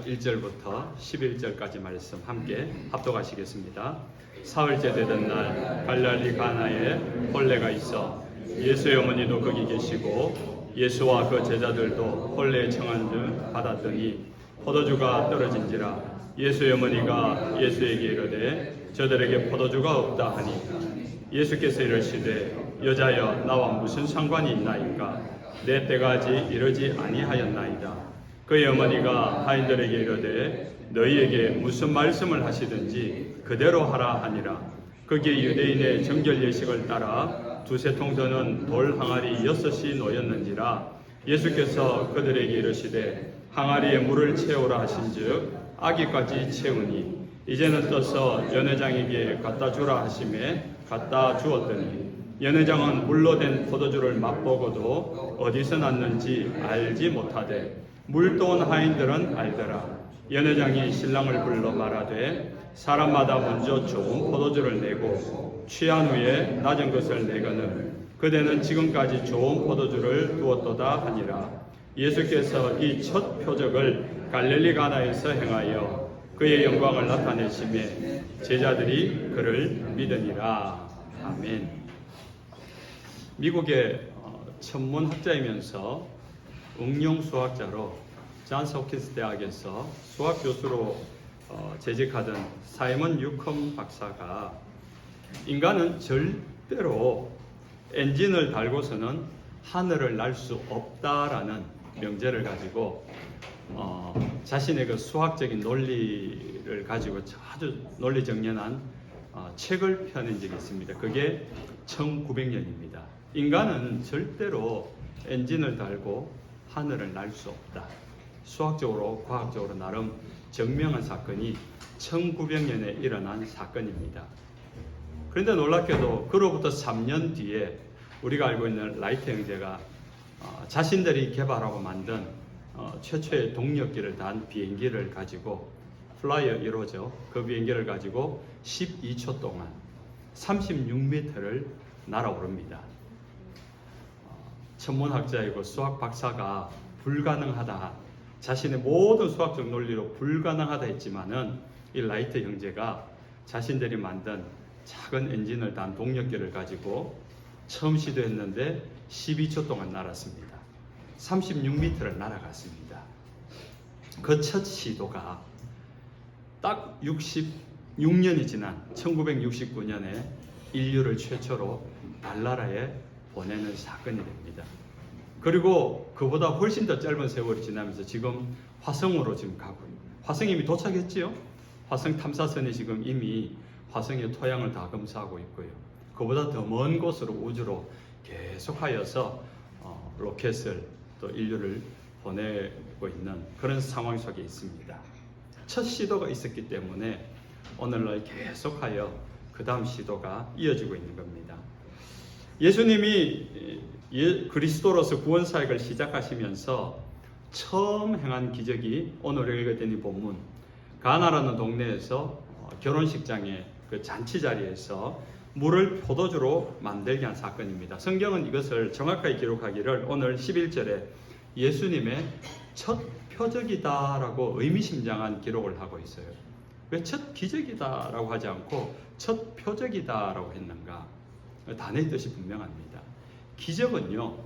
1절부터 11절까지 말씀 함께 합독하시겠습니다. 사흘째 되던 날 갈릴리 가나에 혼례가 있어 예수의 어머니도 거기 계시고 예수와 그 제자들도 혼례에 청함을 받았더니 포도주가 떨어진지라 예수의 어머니가 예수에게 이르되 저들에게 포도주가 없다 하니 예수께서 이르시되 여자여 나와 무슨 상관이 있나이까 내 때가 아직 이르지 아니하였나이다. 그의 어머니가 하인들에게 이르되 너희에게 무슨 말씀을 하시든지 그대로 하라 하니라. 거기에 유대인의 정결 예식을 따라 두세 통 드는 돌 항아리 6이 놓였는지라. 예수께서 그들에게 이르시되 항아리에 물을 채우라 하신즉 아기까지 채우니 이제는 떠서 연회장에게 갖다 주라 하시매 갖다 주었더니 연회장은 물로 된 포도주를 맛보고도 어디서 났는지 알지 못하되 물도 온 하인들은 알더라. 연회장이 신랑을 불러 말하되 사람마다 먼저 좋은 포도주를 내고 취한 후에 낮은 것을 내거늘 그대는 지금까지 좋은 포도주를 두었도다 하니라. 예수께서 이 첫 표적을 갈릴리 가나에서 행하여 그의 영광을 나타내시매 제자들이 그를 믿으니라. 아멘. 미국의 천문학자이면서 응용 수학자로 존스 홉킨스 대학에서 수학 교수로 재직하던 사이먼 뉴컴 박사가 인간은 절대로 엔진을 달고서는 하늘을 날 수 없다라는 명제를 가지고 자신의 그 수학적인 논리를 가지고 아주 논리정연한 책을 펴낸 적이 있습니다. 그게 1900년입니다. 인간은 절대로 엔진을 달고 하늘을 날 수 없다. 수학적으로 과학적으로 나름 증명한 사건이 1900년에 일어난 사건입니다. 그런데 놀랍게도 그로부터 3년 뒤에 우리가 알고 있는 라이트 형제가 자신들이 개발하고 만든 최초의 동력기를 단 비행기를 가지고 플라이어 1호죠. 그 비행기를 가지고 12초 동안 36m를 날아오릅니다. 천문학자이고 수학 박사가 불가능하다, 자신의 모든 수학적 논리로 불가능하다 했지만은 이 라이트 형제가 자신들이 만든 작은 엔진을 단 동력기를 가지고 처음 시도했는데 12초 동안 날았습니다. 36m를 날아갔습니다. 그 첫 시도가 딱 66년이 지난 1969년에 인류를 최초로 달나라에 보내는 사건이 됩니다. 그리고 그보다 훨씬 더 짧은 세월이 지나면서 지금 화성으로 지금 가고 화성이 이미 도착했지요. 화성 탐사선이 지금 이미 화성의 토양을 다 검사하고 있고요. 그보다 더 먼 곳으로 우주로 계속하여서 로켓을 또 인류를 보내고 있는 그런 상황 속에 있습니다. 첫 시도가 있었기 때문에 오늘날 계속하여 그 다음 시도가 이어지고 있는 겁니다. 예수님이 그리스도로서 구원사역을 시작하시면서 처음 행한 기적이 오늘 읽었던 이 본문 가나라는 동네에서 결혼식장의 그 잔치 자리에서 물을 포도주로 만들게 한 사건입니다. 성경은 이것을 정확하게 기록하기를 오늘 11절에 예수님의 첫 표적이다라고 의미심장한 기록을 하고 있어요. 왜 첫 기적이다라고 하지 않고 첫 표적이다라고 했는가? 단어의 뜻이 분명합니다. 기적은요,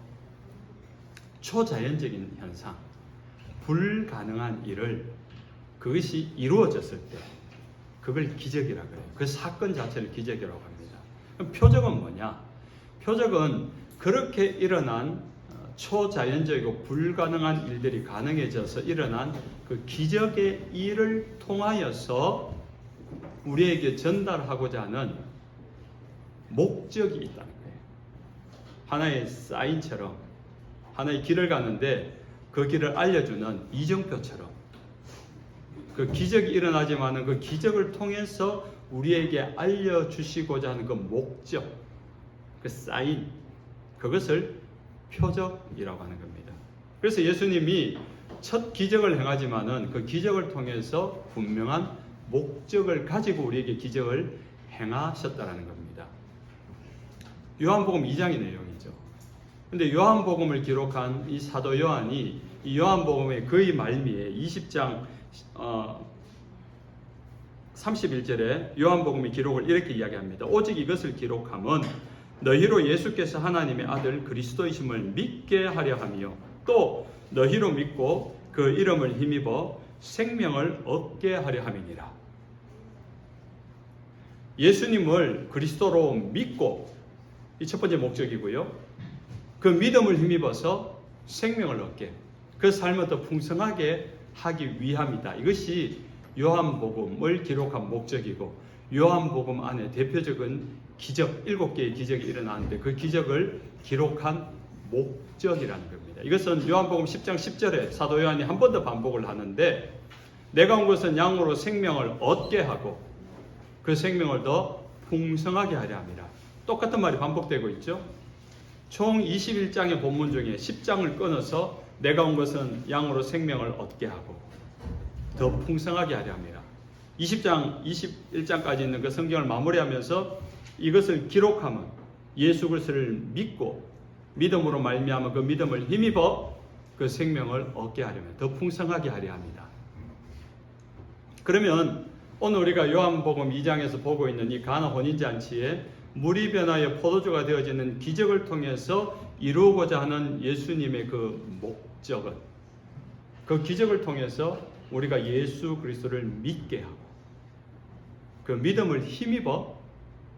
초자연적인 현상, 불가능한 일을 그것이 이루어졌을 때 그걸 기적이라고 해요. 그 사건 자체를 기적이라고 합니다. 그럼 표적은 뭐냐? 표적은 그렇게 일어난 초자연적이고 불가능한 일들이 가능해져서 일어난 그 기적의 일을 통하여서 우리에게 전달하고자 하는 목적이 있다는 거예요. 하나의 사인처럼 하나의 길을 가는데 그 길을 알려주는 이정표처럼 그 기적이 일어나지만은 그 기적을 통해서 우리에게 알려주시고자 하는 그 목적, 그 사인, 그것을 표적이라고 하는 겁니다. 그래서 예수님이 첫 기적을 행하지만은 그 기적을 통해서 분명한 목적을 가지고 우리에게 기적을 행하셨다라는 겁니다. 요한복음 2장의 내용이죠. 근데 요한복음을 기록한 이 사도 요한이 이 요한복음의 거의 말미에 20장 31절에 요한복음의 기록을 이렇게 이야기합니다. 오직 이것을 기록함은 너희로 예수께서 하나님의 아들 그리스도이심을 믿게 하려 하며 또 너희로 믿고 그 이름을 힘입어 생명을 얻게 하려 함이니라. 예수님을 그리스도로 믿고, 이 첫 번째 목적이고요. 그 믿음을 힘입어서 생명을 얻게, 그 삶을 더 풍성하게 하기 위함이다. 이것이 요한복음을 기록한 목적이고, 요한복음 안에 대표적인 기적, 7개의 기적이 일어나는데 그 기적을 기록한 목적이라는 겁니다. 이것은 요한복음 10장 10절에 사도 요한이 한 번 더 반복을 하는데, 내가 온 것은 양으로 생명을 얻게 하고 그 생명을 더 풍성하게 하려 함이라. 똑같은 말이 반복되고 있죠. 총 21장의 본문 중에 10장을 끊어서 내가 온 것은 양으로 생명을 얻게 하고 더 풍성하게 하려 함이라. 20장, 21장까지 있는 그 성경을 마무리하면서 이것을 기록하면 예수 그리스도를 믿고 믿음으로 말미암아 그 믿음을 힘입어 그 생명을 얻게 하려면 더 풍성하게 하려 합니다. 그러면 오늘 우리가 요한복음 2장에서 보고 있는 이 가나 혼인잔치에 물이 변하여 포도주가 되어지는 기적을 통해서 이루고자 하는 예수님의 그 목적은, 그 기적을 통해서 우리가 예수 그리스도를 믿게 하고 그 믿음을 힘입어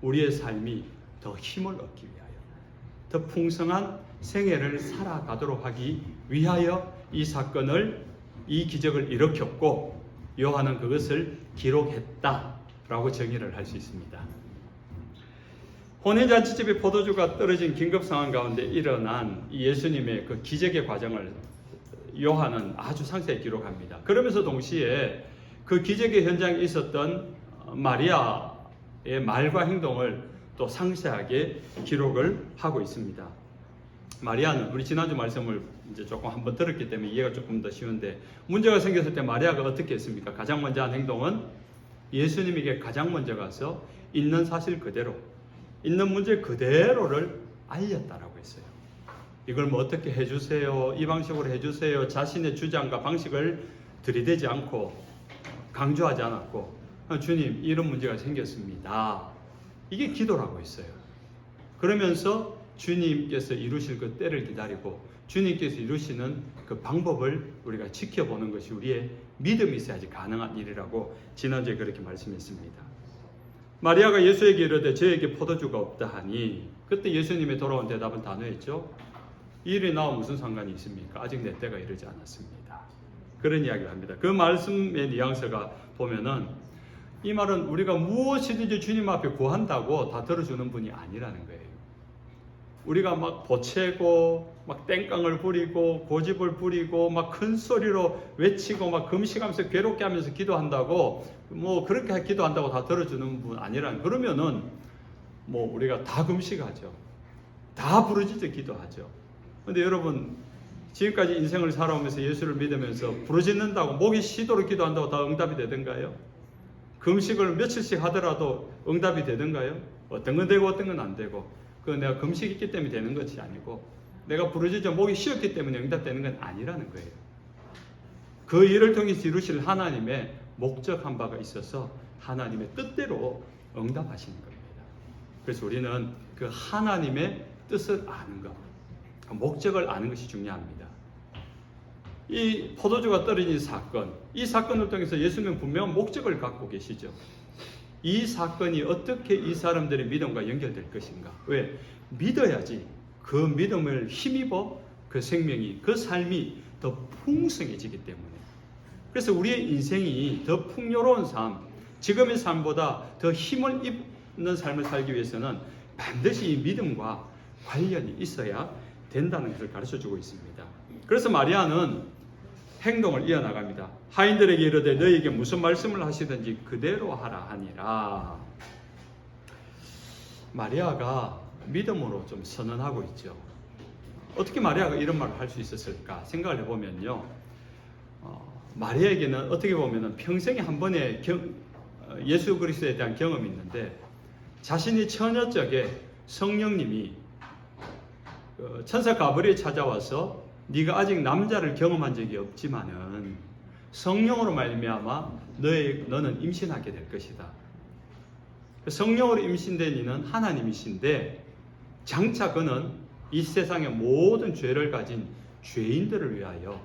우리의 삶이 더 힘을 얻기 위하여 더 풍성한 생애를 살아가도록 하기 위하여 이 사건을, 이 기적을 일으켰고 요한은 그것을 기록했다라고 정의를 할 수 있습니다. 혼인잔치집에 포도주가 떨어진 긴급 상황 가운데 일어난 예수님의 그 기적의 과정을 요한은 아주 상세히 기록합니다. 그러면서 동시에 그 기적의 현장에 있었던 마리아의 말과 행동을 또 상세하게 기록을 하고 있습니다. 마리아는 우리 지난주 말씀을 이제 조금 한번 들었기 때문에 이해가 조금 더 쉬운데, 문제가 생겼을 때 마리아가 어떻게 했습니까? 가장 먼저 한 행동은 예수님에게 가장 먼저 가서 있는 사실 그대로, 있는 문제 그대로를 알렸다라고 했어요. 이걸 뭐 어떻게 해주세요, 이 방식으로 해주세요, 자신의 주장과 방식을 들이대지 않고 강조하지 않았고, 주님 이런 문제가 생겼습니다, 이게 기도라고 했어요. 그러면서 주님께서 이루실 그 때를 기다리고 주님께서 이루시는 그 방법을 우리가 지켜보는 것이 우리의 믿음이 있어야지 가능한 일이라고 지난주에 그렇게 말씀했습니다. 마리아가 예수에게 이르되 저에게 포도주가 없다 하니, 그때 예수님의 돌아온 대답은 단호했죠. 이 일이 나와 무슨 상관이 있습니까? 아직 내 때가 이르지 않았습니다. 그런 이야기를 합니다. 그 말씀의 뉘앙스가 보면은 이 말은 우리가 무엇이든지 주님 앞에 구한다고 다 들어주는 분이 아니라는 거예요. 우리가 막 보채고 막 땡깡을 부리고 고집을 부리고 막 큰 소리로 외치고 막 금식하면서 괴롭게 하면서 기도한다고, 뭐 그렇게 기도한다고 다 들어주는 분 아니라는. 그러면은 뭐 우리가 다 금식하죠, 다 부르짖어 기도하죠. 근데 여러분, 지금까지 인생을 살아오면서 예수를 믿으면서 부르짖는다고 목이 쉬도록 기도한다고 다 응답이 되던가요? 금식을 며칠씩 하더라도 응답이 되던가요? 어떤 건 되고 어떤 건 안 되고, 그 내가 금식이 있기 때문에 되는 것이 아니고 내가 부르짖어 목이 쉬었기 때문에 응답되는 건 아니라는 거예요. 그 일을 통해서 이루실 하나님의 목적한 바가 있어서 하나님의 뜻대로 응답하시는 겁니다. 그래서 우리는 그 하나님의 뜻을 아는 것, 목적을 아는 것이 중요합니다. 이 포도주가 떨어진 사건, 이 사건을 통해서 예수님은 분명한 목적을 갖고 계시죠. 이 사건이 어떻게 이 사람들의 믿음과 연결될 것인가? 왜? 믿어야지 그 믿음을 힘입어 그 생명이, 그 삶이 더 풍성해지기 때문에. 그래서 우리의 인생이 더 풍요로운 삶, 지금의 삶보다 더 힘을 입는 삶을 살기 위해서는 반드시 이 믿음과 관련이 있어야 된다는 것을 가르쳐주고 있습니다. 그래서 마리아는 행동을 이어나갑니다. 하인들에게 이르되 너희에게 무슨 말씀을 하시든지 그대로 하라 하니라. 마리아가 믿음으로 좀 선언하고 있죠. 어떻게 마리아가 이런 말을 할 수 있었을까 생각을 해보면요, 마리아에게는 어떻게 보면 평생에 한 번의 예수 그리스도에 대한 경험이 있는데, 자신이 처녀적에 성령님이 천사 가브리엘 찾아와서 네가 아직 남자를 경험한 적이 없지만은 성령으로 말미암아 너는 임신하게 될 것이다. 성령으로 임신된 이는 하나님이신데 장차 그는 이 세상의 모든 죄를 가진 죄인들을 위하여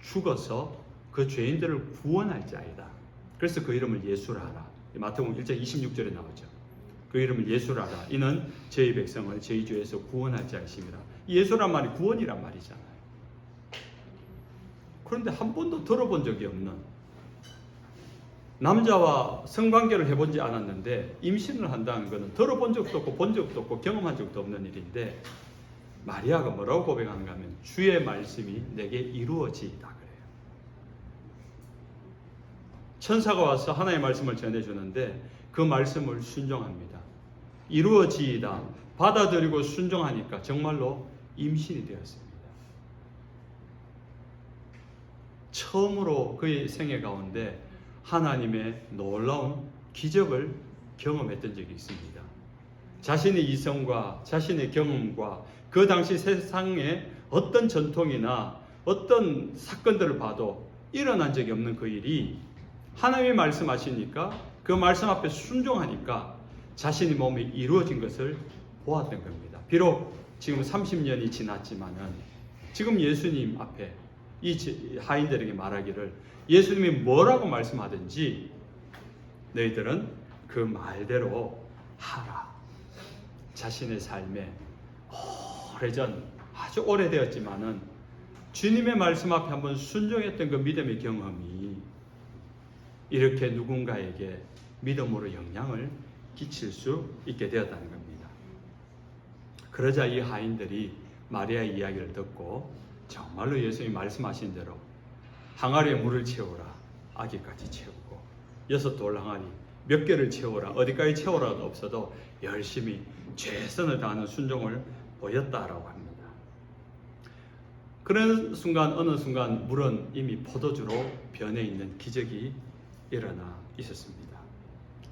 죽어서 그 죄인들을 구원할 자이다. 그래서 그 이름을 예수라 하라. 마태복음 1장 26절에 나오죠. 그 이름을 예수라 하라. 이는 저희 백성을 저희 죄에서 구원할 자이심이라. 예수란 말이 구원이란 말이잖아요. 그런데 한 번도 들어본 적이 없는, 남자와 성관계를 해보지 않았는데 임신을 한다는 것은 들어본 적도 없고 본 적도 없고 경험한 적도 없는 일인데, 마리아가 뭐라고 고백하는가 하면 주의 말씀이 내게 이루어지이다 그래요. 천사가 와서 하나님의 말씀을 전해주는데 그 말씀을 순종합니다. 이루어지이다 받아들이고 순종하니까 정말로 임신이 되었습니다. 처음으로 그의 생애 가운데 하나님의 놀라운 기적을 경험했던 적이 있습니다. 자신의 이성과 자신의 경험과 그 당시 세상에 어떤 전통이나 어떤 사건들을 봐도 일어난 적이 없는 그 일이 하나님이 말씀하시니까 그 말씀 앞에 순종하니까 자신의 몸에 이루어진 것을 보았던 겁니다. 비록 지금 30년이 지났지만은 지금 예수님 앞에 이 하인들에게 말하기를 예수님이 뭐라고 말씀하든지 너희들은 그 말대로 하라. 자신의 삶에 오래전 아주 오래되었지만은 주님의 말씀 앞에 한번 순종했던 그 믿음의 경험이 이렇게 누군가에게 믿음으로 영향을 끼칠 수 있게 되었다는 겁니다. 그러자 이 하인들이 마리아의 이야기를 듣고 정말로 예수님이 말씀하신 대로 항아리에 물을 채우라. 아기까지 채우고 6돌 항아리 몇 개를 채우라. 어디까지 채우라도 없어도 열심히 최선을 다하는 순종을 보였다라고 합니다. 그런 순간 어느 순간 물은 이미 포도주로 변해 있는 기적이 일어나 있었습니다.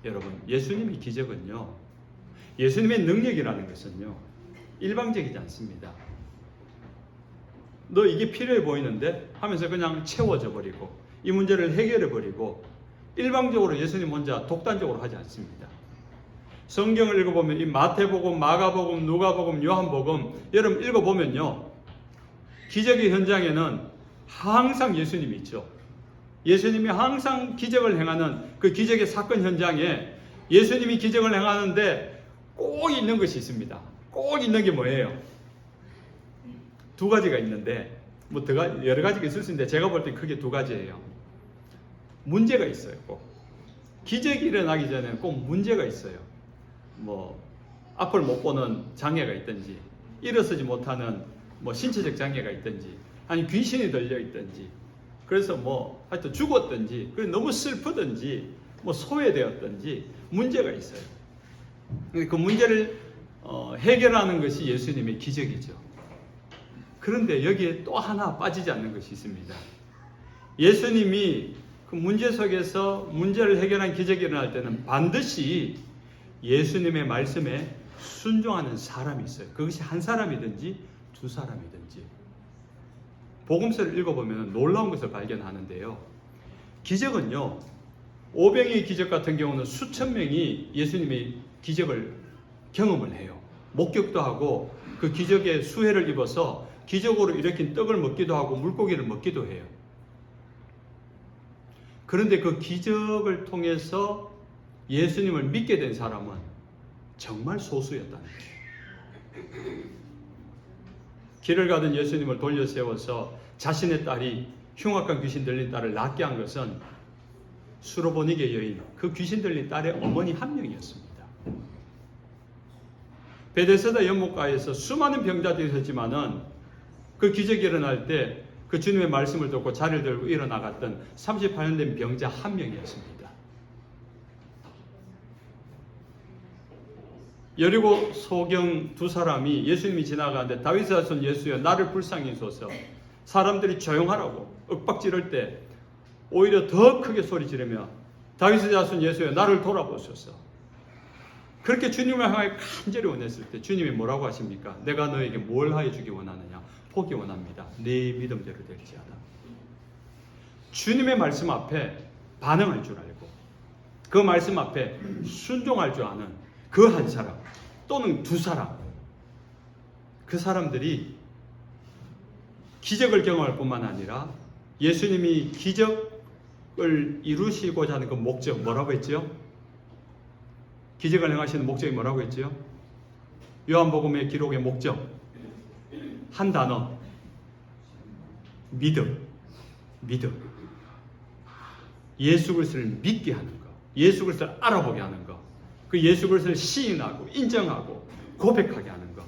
여러분, 예수님의 기적은요, 예수님의 능력이라는 것은요 일방적이지 않습니다. 너 이게 필요해 보이는데 하면서 그냥 채워져 버리고 이 문제를 해결해 버리고 일방적으로 예수님 혼자 독단적으로 하지 않습니다. 성경을 읽어보면 이 마태복음, 마가복음, 누가복음, 요한복음 여러분 읽어보면요 기적의 현장에는 항상 예수님이 있죠. 예수님이 항상 기적을 행하는 그 기적의 사건 현장에 예수님이 기적을 행하는데 꼭 있는 것이 있습니다. 꼭 있는 게 뭐예요? 두 가지가 있는데 뭐 여러 가지가 있을 수 있는데 제가 볼 때 크게 두 가지예요. 문제가 있어요. 꼭 기적이 일어나기 전에 꼭 문제가 있어요. 뭐 앞을 못 보는 장애가 있든지 일어서지 못하는 뭐 신체적 장애가 있든지 아니 귀신이 들려 있든지 그래서 뭐 하여튼 죽었든지 그래 너무 슬프든지 뭐 소외되었든지 문제가 있어요. 그 문제를 해결하는 것이 예수님의 기적이죠. 그런데 여기에 또 하나 빠지지 않는 것이 있습니다. 예수님이 그 문제 속에서 문제를 해결한 기적이 일어날 때는 반드시 예수님의 말씀에 순종하는 사람이 있어요. 그것이 한 사람이든지 두 사람이든지. 복음서를 읽어보면 놀라운 것을 발견하는데요. 기적은요, 오병이의 기적 같은 경우는 수천 명이 예수님의 기적을 경험을 해요. 목격도 하고 그 기적에 수혜를 입어서 기적으로 일으킨 떡을 먹기도 하고 물고기를 먹기도 해요. 그런데 그 기적을 통해서 예수님을 믿게 된 사람은 정말 소수였다는 거예요. 길을 가던 예수님을 돌려 세워서 자신의 딸이 흉악한 귀신 들린 딸을 낫게 한 것은 수로보니게 여인, 그 귀신 들린 딸의 어머니 한 명이었습니다. 베데스다 연못가에서 수많은 병자들이 있었지만은 그 기적이 일어날 때 그 주님의 말씀을 듣고 자리를 들고 일어나갔던 38년 된 병자 한 명이었습니다. 여리고 소경 두 사람이 예수님이 지나가는데 다윗의 자손 예수여 나를 불쌍히 여소서 사람들이 조용하라고 윽박지를 때 오히려 더 크게 소리 지르며 다윗의 자손 예수여 나를 돌아보소서. 그렇게 주님을 향하여 간절히 원했을 때 주님이 뭐라고 하십니까? 내가 너에게 뭘 하여 주기 원하느냐? 포기 원합니다. 네 믿음대로 될지어다. 주님의 말씀 앞에 반응할 줄 알고 그 말씀 앞에 순종할 줄 아는 그 한 사람 또는 두 사람, 그 사람들이 기적을 경험할 뿐만 아니라 예수님이 기적을 이루시고자 하는 그 목적, 뭐라고 했죠? 기적을 행하시는 목적이 뭐라고 했죠? 요한복음의 기록의 목적, 한 단어, 믿음. 예수 그리스도를 믿게 하는 것, 예수 그리스도를 알아보게 하는 것, 그 예수 그리스도를 시인하고 인정하고 고백하게 하는 것.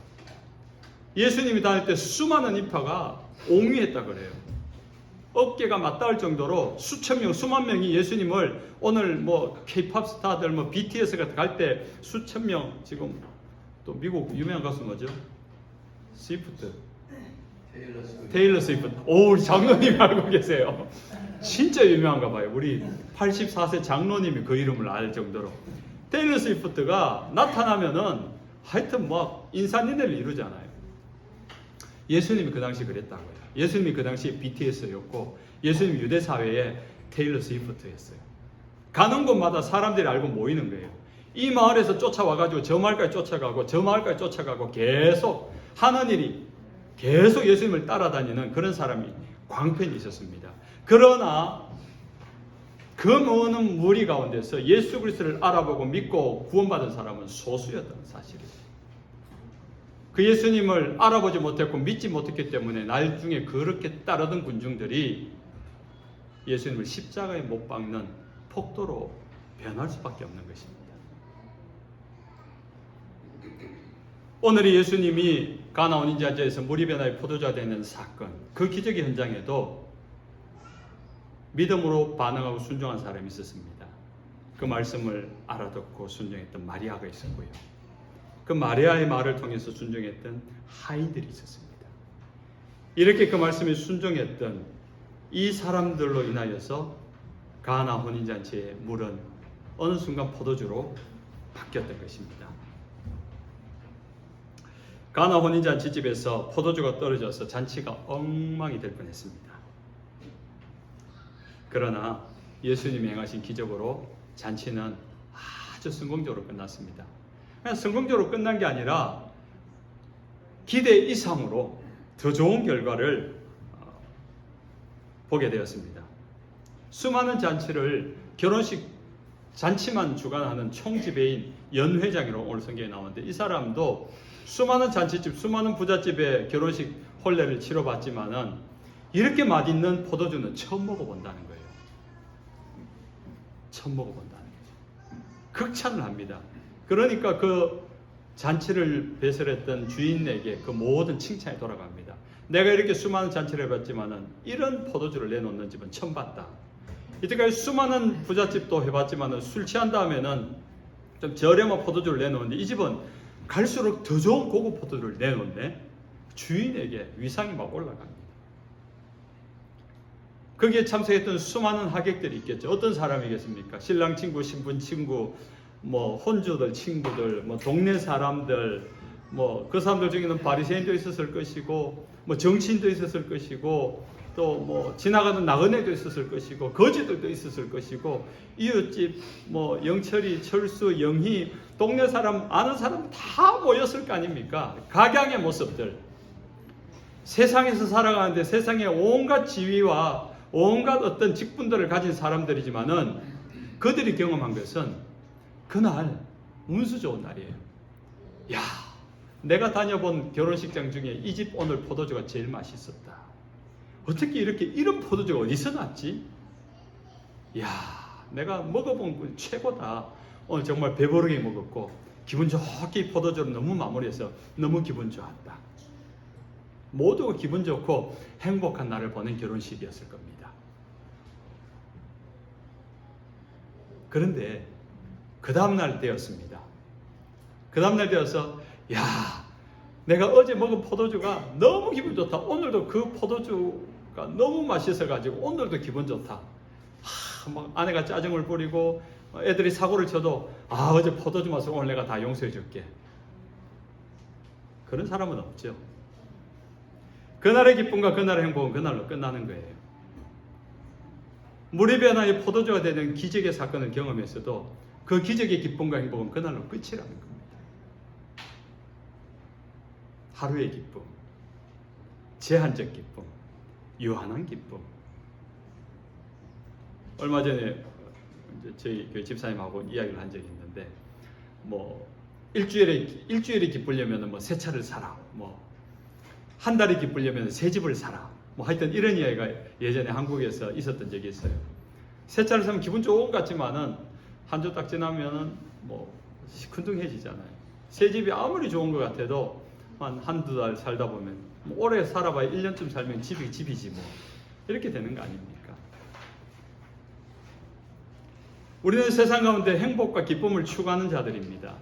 예수님이 다닐 때 수많은 인파가 옹유했다 그래요. 어깨가 맞닿을 정도로 수천 명, 수만 명이 예수님을, 오늘 뭐 K-팝 스타들, 뭐 BTS가 갈 때 수천 명, 지금 또 미국 유명한 가수 뭐죠? 스위프트. 테일러 스위프트. 오, 우리 장로님 알고 계세요. 진짜 유명한가 봐요. 우리 84세 장로님이 그 이름을 알 정도로. 테일러 스위프트가 나타나면은 하여튼 막 인산인해를 이루잖아요. 예수님이 그 당시 그랬다고요. 예수님이 그 당시 BTS였고 예수님이 유대 사회에 테일러 스위프트였어요. 가는 곳마다 사람들이 알고 모이는 거예요. 이 마을에서 쫓아와가지고 저 마을까지 쫓아가고 저 마을까지 쫓아가고 계속 하는 일이, 계속 예수님을 따라다니는 그런 사람이 광팬이 있었습니다. 그러나 그 많은 무리 가운데서 예수 그리스도를 알아보고 믿고 구원받은 사람은 소수였다는 사실이에요. 그 예수님을 알아보지 못했고 믿지 못했기 때문에 나중에 그렇게 따르던 군중들이 예수님을 십자가에 못 박는 폭도로 변할 수밖에 없는 것입니다. 오늘 예수님이 가나온 인자제에서 물이 변화의 포도주가 되는 사건, 그 기적의 현장에도 믿음으로 반응하고 순종한 사람이 있었습니다. 그 말씀을 알아듣고 순종했던 마리아가 있었고요. 그 마리아의 말을 통해서 순종했던 하인들이 있었습니다. 이렇게 그 말씀에 순종했던 이 사람들로 인하여서 가나 혼인잔치의 물은 어느 순간 포도주로 바뀌었던 것입니다. 가나 혼인잔치집에서 포도주가 떨어져서 잔치가 엉망이 될 뻔했습니다. 그러나 예수님이 행하신 기적으로 잔치는 아주 성공적으로 끝났습니다. 그냥 성공적으로 끝난 게 아니라 기대 이상으로 더 좋은 결과를 보게 되었습니다. 수많은 잔치를, 결혼식 잔치만 주관하는 총지배인 연회장이라고 오늘 성경에 나오는데, 이 사람도 수많은 잔치집, 수많은 부잣집에 결혼식 혼례를 치러봤지만은 이렇게 맛있는 포도주는 처음 먹어본다는 거예요. 처음 먹어본다는 거죠. 극찬을 합니다. 그러니까 그 잔치를 배설했던 주인에게 그 모든 칭찬이 돌아갑니다. 내가 이렇게 수많은 잔치를 해봤지만은 이런 포도주를 내놓는 집은 처음 봤다. 이때까지 수많은 부잣집도 해봤지만은 술 취한 다음에는 좀 저렴한 포도주를 내놓는데 이 집은 갈수록 더 좋은 고급 포도주를 내놓네. 주인에게 위상이 막 올라갑니다. 거기에 참석했던 수많은 하객들이 있겠죠. 어떤 사람이겠습니까? 신랑 친구, 신부 친구, 뭐 혼주들, 친구들, 뭐 동네 사람들, 뭐 그 사람들 중에는 바리새인도 있었을 것이고, 뭐 정치인도 있었을 것이고, 또 뭐 지나가는 나그네도 있었을 것이고, 거지들도 있었을 것이고, 이웃집, 뭐 영철이, 철수, 영희, 동네 사람, 아는 사람 다 모였을 거 아닙니까? 각양의 모습들. 세상에서 살아가는데 세상에 온갖 지위와 온갖 어떤 직분들을 가진 사람들이지만은 그들이 경험한 것은 그날 운수 좋은 날이에요. 야, 내가 다녀본 결혼식장 중에 이 집 오늘 포도주가 제일 맛있었다. 어떻게 이렇게 이런 포도주가 어디서 났지? 야, 내가 먹어본 건 최고다. 오늘 정말 배부르게 먹었고 기분 좋게 포도주를 너무 마무리해서 너무 기분 좋았다. 모두가 기분 좋고 행복한 날을 보낸 결혼식이었을 겁니다. 그런데 그 다음날 되었습니다. 그 다음날 되어서 야, 내가 어제 먹은 포도주가 너무 기분 좋다. 오늘도 그 포도주가 너무 맛있어가지고 오늘도 기분 좋다. 막 아내가 짜증을 부리고 애들이 사고를 쳐도 어제 포도주 맛을 오늘 내가 다 용서해 줄게. 그런 사람은 없죠. 그날의 기쁨과 그날의 행복은 그날로 끝나는 거예요. 물이 변하여 포도주가 되는 기적의 사건을 경험했어도 그 기적의 기쁨과 행복은 그날로 끝이라는 겁니다. 하루의 기쁨, 제한적 기쁨, 유한한 기쁨. 얼마 전에 저희 그 집사님하고 이야기를 한 적이 있는데, 뭐 일주일에 기쁘려면 뭐 새 차를 사라, 뭐 한 달에 기쁘려면 새 집을 사라, 뭐 하여튼 이런 이야기가 예전에 한국에서 있었던 적이 있어요. 새 차를 사면 기분 좋은 것 같지만은 한 주 딱 지나면은 뭐 시큰둥해지잖아요. 새 집이 아무리 좋은 것 같아도 한두 달 살다 보면 뭐 오래 살아봐야 1년쯤 살면 집이지 뭐 이렇게 되는 거 아닙니까? 우리는 세상 가운데 행복과 기쁨을 추구하는 자들입니다.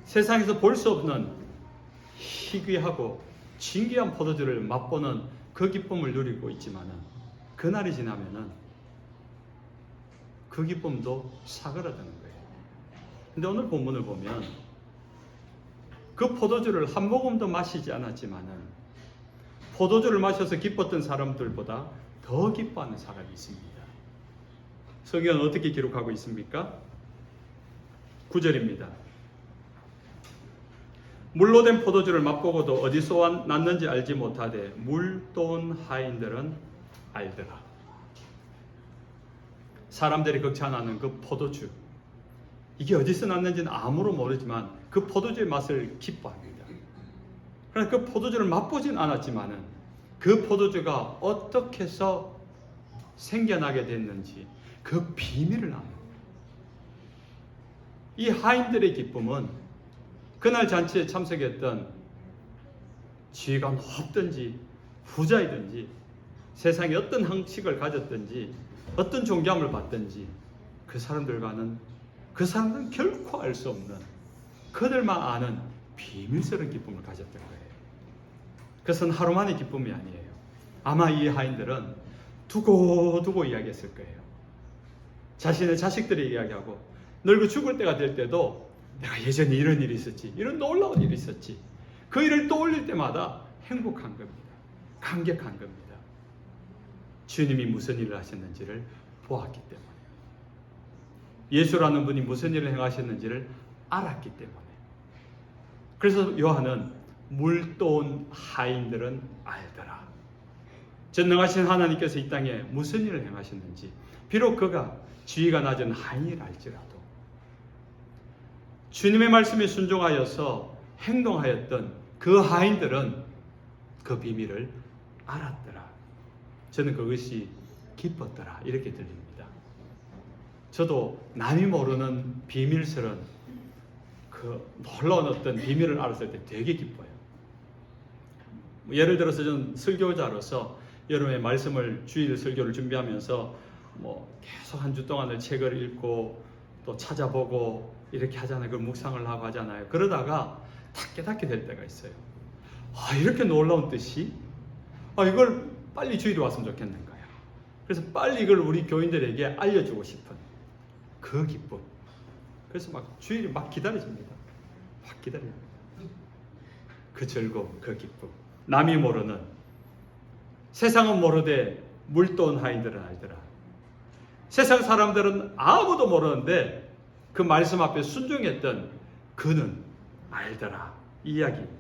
세상에서 볼 수 없는 희귀하고 진귀한 포도주를 맛보는 그 기쁨을 누리고 있지만은 그날이 지나면은 그 기쁨도 사그라드는 거예요. 근데 오늘 본문을 보면 그 포도주를 한 모금도 마시지 않았지만은 포도주를 마셔서 기뻤던 사람들보다 더 기뻐하는 사람이 있습니다. 성경은 어떻게 기록하고 있습니까? 9절입니다. 물로 된 포도주를 맛보고도 어디서 났는지 알지 못하되 물돈 하인들은 알더라. 사람들이 극찬하는 그 포도주, 이게 어디서 났는지는 아무로 모르지만 그 포도주의 맛을 기뻐합니다. 그러나 그 포도주를 맛보진 않았지만은 그 포도주가 어떻게 해서 생겨나게 됐는지 그 비밀을 압니다. 이 하인들의 기쁨은 그날 잔치에 참석했던 지위가 높든지 부자이든지 세상에 어떤 형식을 가졌든지 어떤 존경을 받든지 그 사람들은 결코 알 수 없는, 그들만 아는 비밀스러운 기쁨을 가졌던 거예요. 그것은 하루만의 기쁨이 아니에요. 아마 이 하인들은 두고두고 이야기했을 거예요. 자신의 자식들이 이야기하고 늙어 죽을 때가 될 때도 내가 예전에 이런 일이 있었지, 이런 놀라운 일이 있었지, 그 일을 떠올릴 때마다 행복한 겁니다. 감격한 겁니다. 주님이 무슨 일을 하셨는지를 보았기 때문에, 예수라는 분이 무슨 일을 행하셨는지를 알았기 때문에. 그래서 요한은 물돈 하인들은 알더라. 전능하신 하나님께서 이 땅에 무슨 일을 행하셨는지, 비록 그가 지위가 낮은 하인을 알지라도 주님의 말씀에 순종하여서 행동하였던 그 하인들은 그 비밀을 알았더라. 저는 그것이 기뻤더라, 이렇게 들립니다. 저도 남이 모르는 비밀스러운 그 놀라운 어떤 비밀을 알았을 때 되게 기뻐요. 예를 들어서 저는 설교자로서 여름에 말씀을, 주일 설교를 준비하면서 뭐 계속 한 주 동안을 책을 읽고 또 찾아보고 이렇게 하잖아요. 그 묵상을 하고 하잖아요. 그러다가 딱 깨닫게 될 때가 있어요. 이렇게 놀라운 뜻이, 이걸 빨리 주일에 왔으면 좋겠는 거예요. 그래서 빨리 이걸 우리 교인들에게 알려주고 싶은 그 기쁨. 그래서 막 주일이 막 기다려집니다. 막 기다립니다. 그 즐거움, 그 기쁨. 남이 모르는, 세상은 모르되 물돈 하인들은 알더라. 세상 사람들은 아무도 모르는데 그 말씀 앞에 순종했던 그는 알더라, 이 이야기입니다.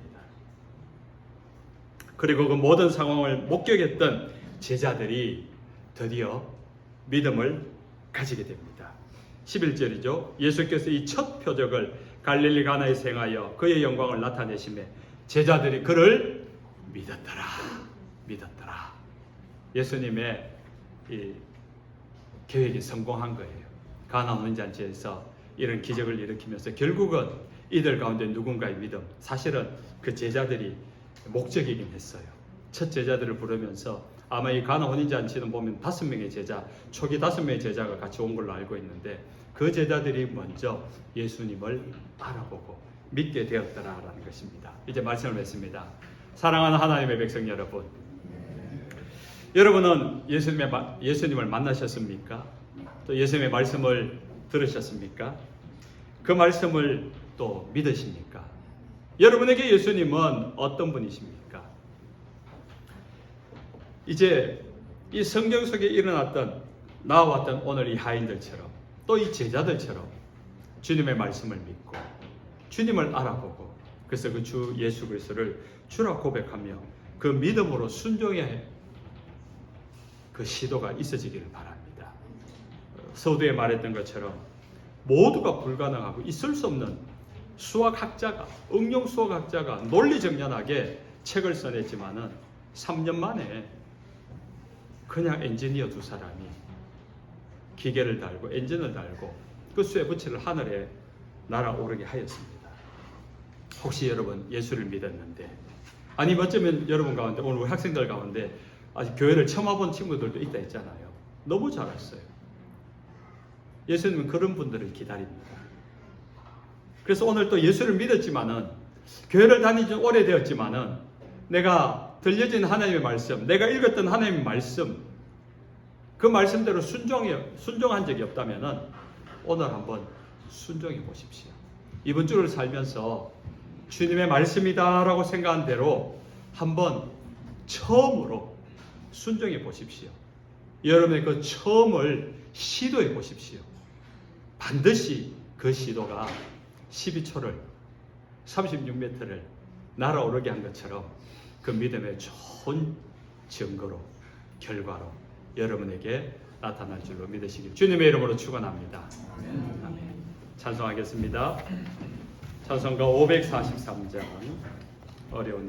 그리고 그 모든 상황을 목격했던 제자들이 드디어 믿음을 가지게 됩니다. 11절이죠. 예수께서 이 첫 표적을 갈릴리 가나에서 행하여 그의 영광을 나타내심에 제자들이 그를 믿었더라. 예수님의 이 계획이 성공한 거예요. 가나 오는 잔치에서 이런 기적을 일으키면서 결국은 이들 가운데 누군가의 믿음, 사실은 그 제자들이 목적이긴 했어요. 첫 제자들을 부르면서 아마 이 가나 혼인잔치는 보면 5명의 제자, 초기 5명의 제자가 같이 온 걸로 알고 있는데 그 제자들이 먼저 예수님을 알아보고 믿게 되었더라라는 것입니다. 이제 말씀을 맺습니다. 사랑하는 하나님의 백성 여러분, 여러분은 예수님을 만나셨습니까? 또 예수님의 말씀을 들으셨습니까? 그 말씀을 또 믿으십니까? 여러분에게 예수님은 어떤 분이십니까? 이제 이 성경 속에 일어났던 나왔던 오늘 이 하인들처럼 또 이 제자들처럼 주님의 말씀을 믿고 주님을 알아보고 그래서 그 주 예수 그리스도를 주라 고백하며 그 믿음으로 순종의 그 시도가 있어지기를 바랍니다. 서두에 말했던 것처럼 모두가 불가능하고 있을 수 없는 수학학자가 응용 수학학자가 논리정연하게 책을 써냈지만은 3년 만에 그냥 엔지니어 두 사람이 기계를 달고 엔진을 달고 그 쇠붙이를 하늘에 날아오르게 하였습니다. 혹시 여러분 예수를 믿었는데 아니면 어쩌면 여러분 가운데 오늘 우리 학생들 가운데 아직 교회를 처음 와본 친구들도 있다 했잖아요. 너무 잘 왔어요. 예수님은 그런 분들을 기다립니다. 그래서 오늘 또 예수를 믿었지만은 교회를 다닌 지 오래되었지만은 내가 들려진 하나님의 말씀, 내가 읽었던 하나님의 말씀 그 말씀대로 순종한 적이 없다면은 오늘 한번 순종해 보십시오. 이번 주를 살면서 주님의 말씀이다라고 생각한 대로 한번 처음으로 순종해 보십시오. 여러분의 그 처음을 시도해 보십시오. 반드시 그 시도가 12초를 36m를 날아오르게 한 것처럼 그 믿음의 좋은 증거로 결과로 여러분에게 나타날 줄로 믿으시길 주님의 이름으로 축원합니다. 아멘. 찬송하겠습니다. 찬송가 543장 어려운